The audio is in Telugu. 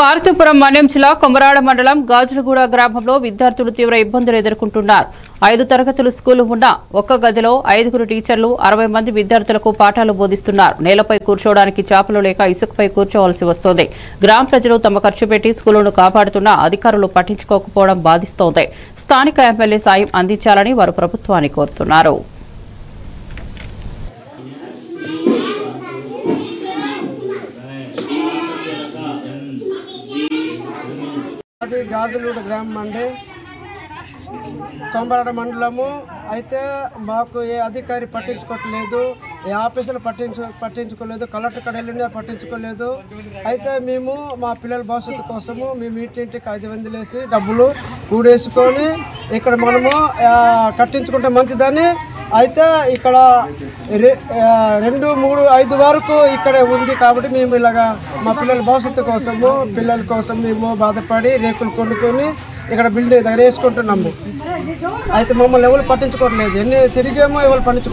పార్వతీపురం మన్యం జిల్లా కొమరాడ మండలం గాజులగూడ గ్రామంలో విద్యార్థులు తీవ్ర ఇబ్బందులు ఎదుర్కొంటున్నారు. 5 తరగతుల స్కూలు ఉన్న ఒక్క గదిలో 5 టీచర్లు 60 మంది విద్యార్థులకు పాఠాలు బోధిస్తున్నారు. నేలపై కూర్చోవడానికి చాపలు లేక ఇసుకపై కూర్చోవలసి వస్తోంది. గ్రామ ప్రజలు తమ ఖర్చు పెట్టి స్కూలును కాపాడుతున్నా అధికారులు పట్టించుకోకపోవడం బాధిస్తోంది. స్థానిక ఎమ్మెల్యే సాయం అందించాలని వారు ప్రభుత్వాన్ని కోరుతున్నారు. గాజులగూడ గ్రామం అండి, కొమరాడ మండలము. అయితే మాకు ఏ అధికారి పట్టించుకోవట్లేదు, ఏ ఆఫీసులు పట్టించుకోలేదు, కలెక్టర్ కడలిని పట్టించుకోలేదు. అయితే మేము మా పిల్లల భవిష్యత్తు కోసము మేము ఇంటింటికి 500 వేసి డబ్బులు కూడేసుకొని ఇక్కడ మనము కట్టించుకుంటే మంచిదని. అయితే ఇక్కడ 2, 3, 5 వరకు ఇక్కడే ఉంది కాబట్టి మేము ఇలాగా మా పిల్లల భవిష్యత్తు కోసము పిల్లల కోసం మేము బాధపడి రేకులు కొనుక్కొని ఇక్కడ బిల్డింగ్ దగ్గర వేసుకుంటున్నాము. అయితే మమ్మల్ని ఎవరు పట్టించుకోవట్లేదు. ఎన్ని తిరిగేమో ఎవరు పట్టించు